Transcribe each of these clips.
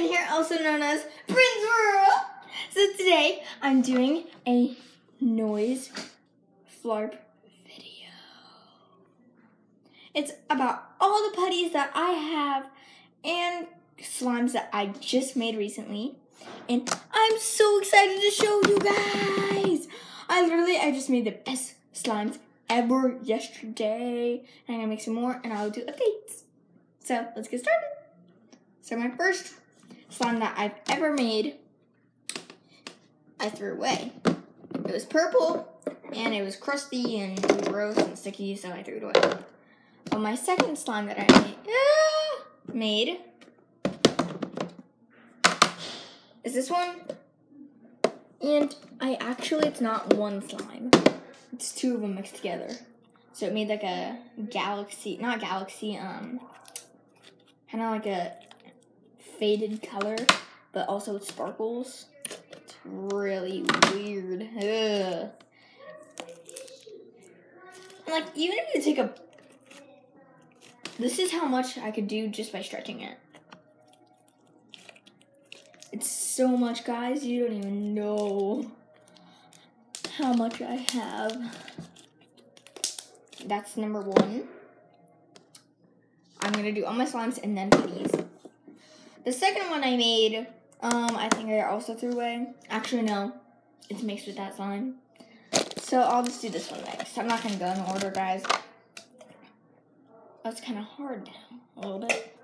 Megan here, also known as Prince World. So today I'm doing a noise flarp video. It's about all the putties that I have and slimes that I just made recently. And I'm so excited to show you guys. I just made the best slimes ever yesterday. And I'm gonna make some more and I'll do updates. So let's get started. So my first slime that I've ever made, I threw away. It was purple and it was crusty and gross and sticky, so I threw it away. But my second slime that I made is this one. And it's not one slime. It's two of them mixed together. So it made like a galaxy, not galaxy, kind of like a faded color, but also it sparkles. It's really weird. Ugh. And like, even if you take this is how much I could do just by stretching it. It's so much, guys, you don't even know how much I have. That's number one. I'm gonna do all my slimes and then these. The second one I made, I think I also threw away. Actually, no, it's mixed with that slime. So I'll just do this one next. I'm not gonna go in order, guys. That's kind of hard now, a little bit.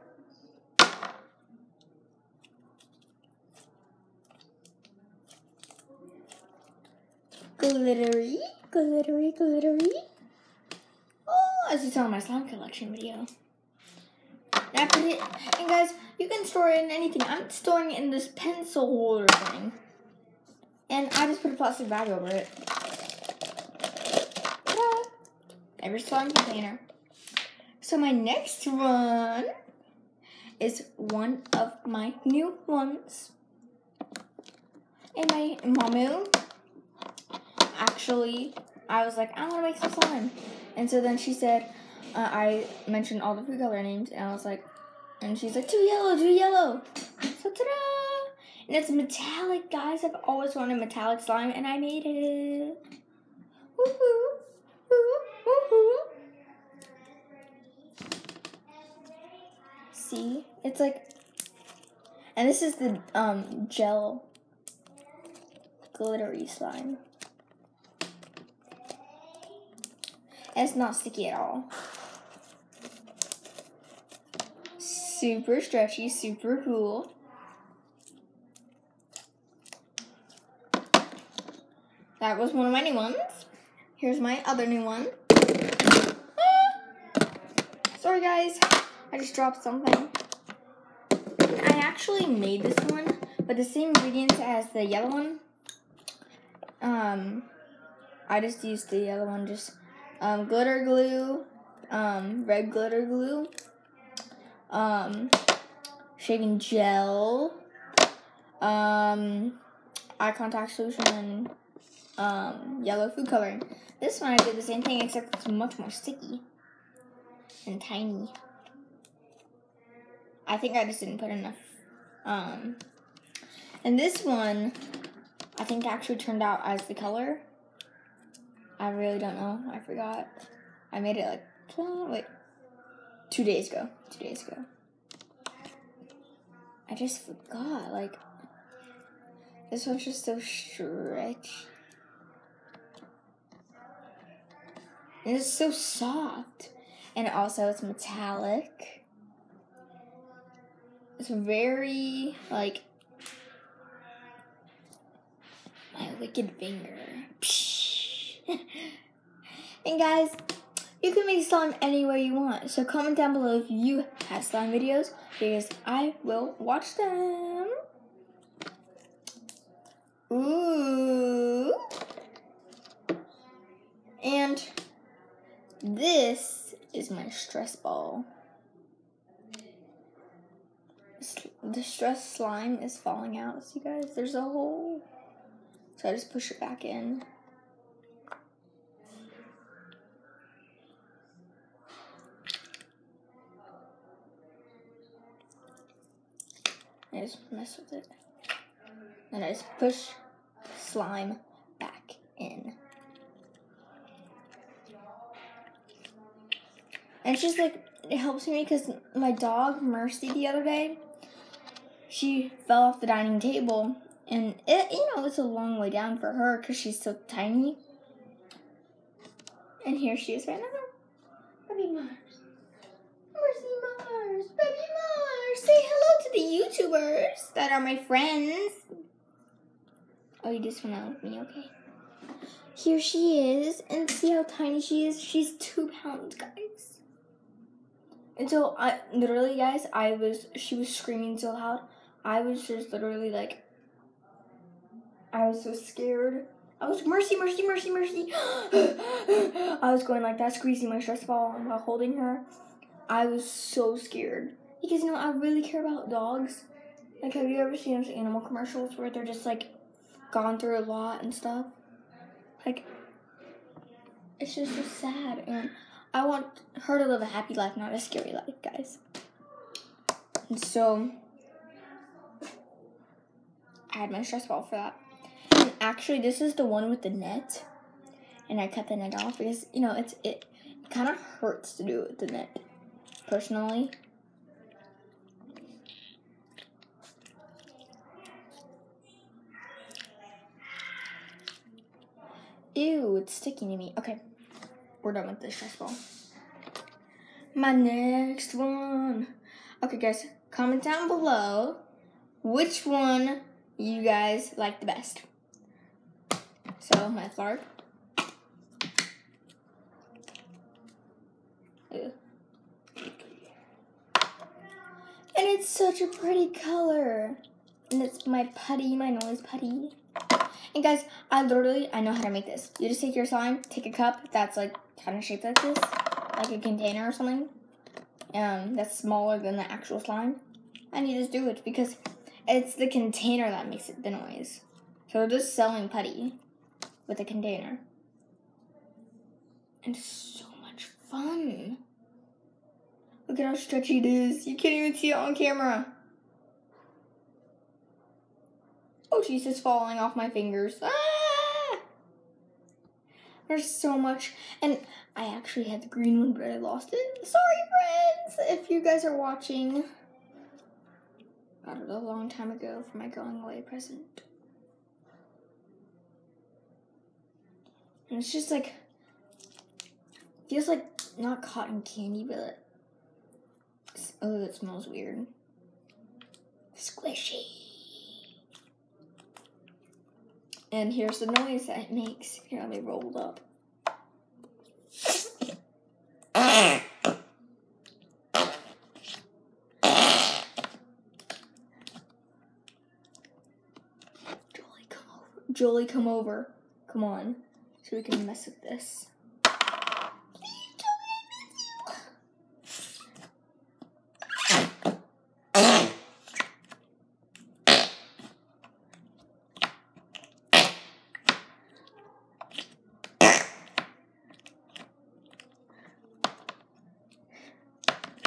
Glittery, glittery, glittery. Oh, as you saw in my slime collection video. I put it, and guys, you can store it in anything. I'm storing it in this pencil holder thing. And I just put a plastic bag over it. Ta-da! Every slime container. So my next one is one of my new ones. And my Mamu, actually, I was like, I want to make some slime. And so then she said, I mentioned all the food color names, and I was like, and she's like, do yellow. So ta-da! And it's metallic, guys. I've always wanted metallic slime, and I made it. Woohoo! Woohoo! See? It's like, and this is the gel glittery slime. And it's not sticky at all. Super stretchy, super cool. That was one of my new ones. Here's my other new one. Sorry guys, I just dropped something. I actually made this one, but the same ingredients as the yellow one. I just used the yellow one, just glitter glue, red glitter glue, shaving gel, eye contact solution, and yellow food coloring. This one I did the same thing, except it's much more sticky and tiny. I think I just didn't put enough. And this one, I think actually turned out as the color. I really don't know. I forgot. I made it like 2 days ago. 2 days ago. I just forgot. Like, this one's just so stretchy. And it's so soft. And also it's metallic. It's very, like, my wicked finger. And guys, you can make slime any way you want. So comment down below if you have slime videos, because I will watch them. Ooh. And this is my stress ball. The stress slime is falling out. See guys, there's a hole. So I just push it back in. I just mess with it. And I just push slime back in. And it's just like, it helps me because my dog, Mercy, the other day, she fell off the dining table. And it's a long way down for her because she's so tiny. And here she is right now. Baby Mars. Mercy Mars. Baby Mars. Say hello to the YouTubers that are my friends. Oh, you just went out with me, okay. Here she is, and see how tiny she is? She's 2 pounds, guys. And so, she was screaming so loud. I was just literally like, I was so scared. I was, Mercy, Mercy, Mercy, Mercy. I was going like that, squeezing my stress ball while holding her. I was so scared. Because, I really care about dogs. Like, have you ever seen those animal commercials where they're just like, gone through a lot and stuff? Like, it's just so sad, and I want her to live a happy life, not a scary life, guys. And so, I had my stress ball for that. And actually, this is the one with the net, and I cut the net off because, it kind of hurts to do it with the net, personally. Ew, it's sticking to me. Okay, we're done with this stress ball. My next one. Okay, guys, comment down below which one you guys like the best. So, my Flark. And it's such a pretty color. And it's my putty, my noise putty. And guys, I know how to make this. You just take your slime, take a cup that's like kind of shaped like this, like a container or something. That's smaller than the actual slime. And you just do it because it's the container that makes it the noise. So we're just selling putty with a container. And it's so much fun. Look at how stretchy it is. You can't even see it on camera. Oh, she's just falling off my fingers. Ah! There's so much. And I actually had the green one, but I lost it. Sorry, friends, if you guys are watching. Got it a long time ago for my going away present. And it's just like, feels like not cotton candy, but oh, it smells weird. Squishy. And here's the noise that it makes. Here, let me roll it up. Jolie, come over. Come on. So we can mess with this.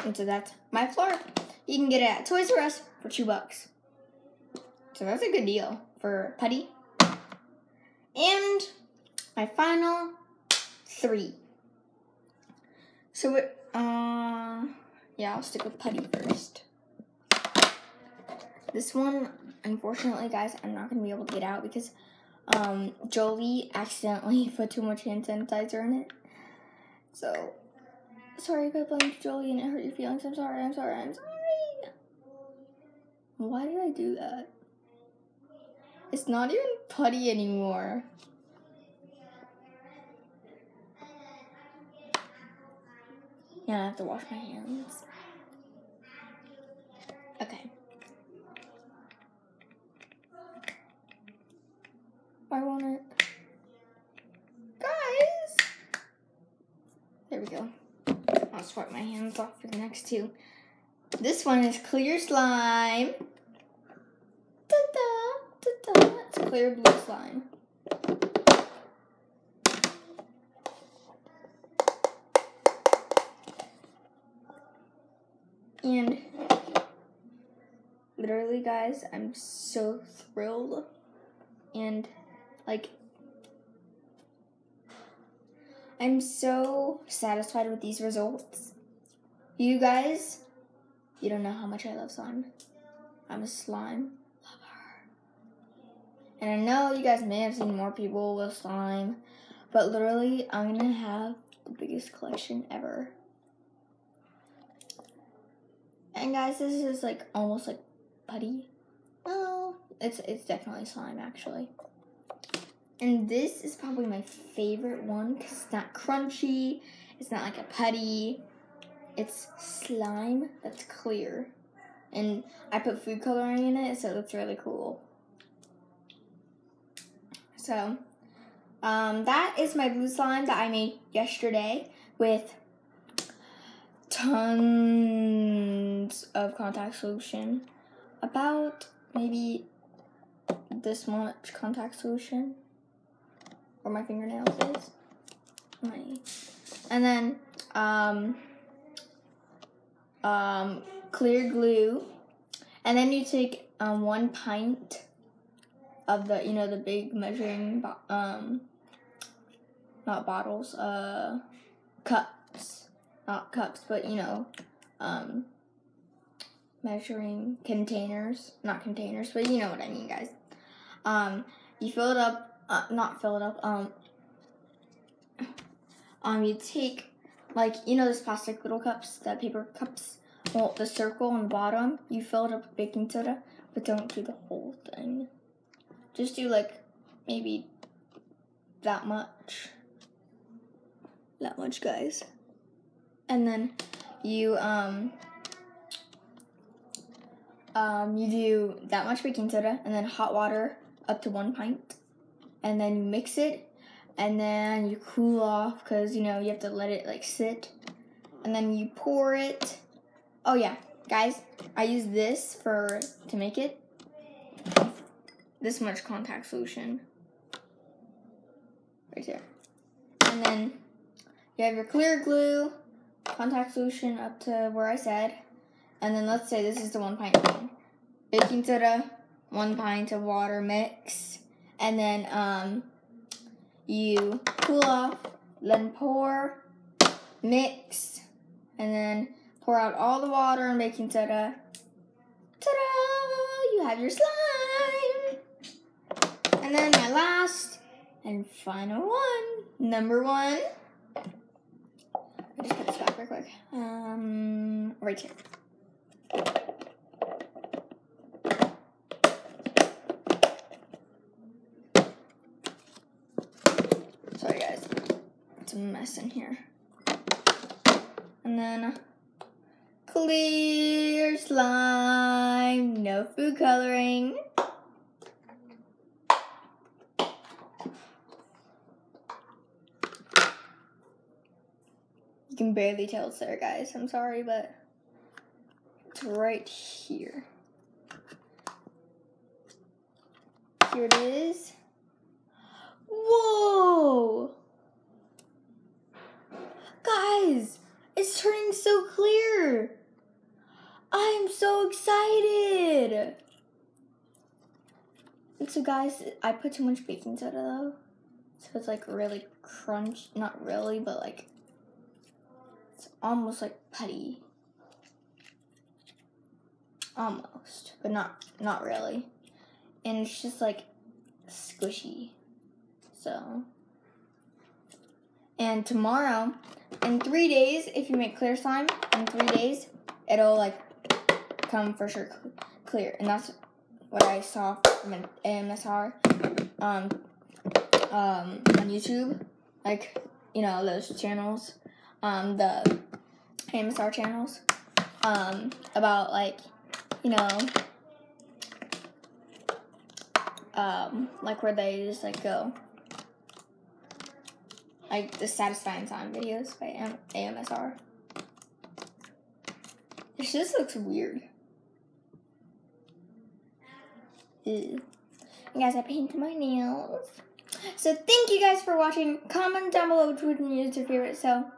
And so that's my Flark. You can get it at Toys R Us for $2. So that's a good deal for putty. And my final 3. So yeah, I'll stick with putty first. This one, unfortunately, guys, I'm not gonna be able to get out because Jolie accidentally put too much hand sanitizer in it. So sorry if I blamed Jolie and it hurt your feelings. I'm sorry. Why did I do that? It's not even putty anymore. Now I have to wash my hands. Okay. Why won't it? Guys! There we go. I'll swipe my hands off for the next 2. This one is clear slime. Ta-da! Ta-da! It's clear blue slime. And literally, guys, I'm so thrilled and like I'm so satisfied with these results. You guys, you don't know how much I love slime. I'm a slime lover. And I know you guys may have seen more people with slime, but literally, I'm gonna have the biggest collection ever. And guys, this is like almost like putty. Well, it's definitely slime actually. And this is probably my favorite one because it's not crunchy. It's not like a putty. It's slime that's clear. And I put food coloring in it, so it looks really cool. So, that is my blue slime that I made yesterday with tons of contact solution. About maybe this much contact solution. Where my fingernails is. And then, clear glue. And then you take 1 pint of the, the big measuring, not bottles, cups. Not cups, but, measuring containers. Not containers, but you know what I mean, guys. You fill it up, not fill it up, you take, those plastic little cups, the paper cups, well, the circle on the bottom, you fill it up with baking soda, but don't do the whole thing. Just do, maybe that much. That much, guys. And then you do that much baking soda, and then hot water up to 1 pint. And then you mix it, and then you cool off, because, you have to let it, sit. And then you pour it. Oh, yeah, guys, I use this to make it. This much contact solution. Right there. And then you have your clear glue, contact solution up to where I said. And then let's say this is the 1 pint thing. Baking soda, 1 pint of water mix. And then you cool off, then pour, mix, and then pour out all the water and baking soda. Ta-da! You have your slime! And then my last and final one, number 1. I'll just put this back real quick. Right here. Sorry guys, it's a mess in here. And then clear slime, no food coloring. You can barely tell it's there, guys. I'm sorry, but it's right here. Here it is. Whoa! Guys, it's turning so clear. I'm so excited. And so guys, I put too much baking soda though. So it's really crunch, not really, but it's almost like putty. Almost, but not really. And it's just squishy. So, and tomorrow, in 3 days, if you make clear slime, in 3 days, it'll come for sure clear. And that's what I saw from an AMSR on YouTube. Those channels, the AMSR channels, about where they just go. The satisfying slime videos by AMSR. This just looks weird. Ew. And guys, I painted my nails. So thank you guys for watching. Comment down below which one is your favorite. So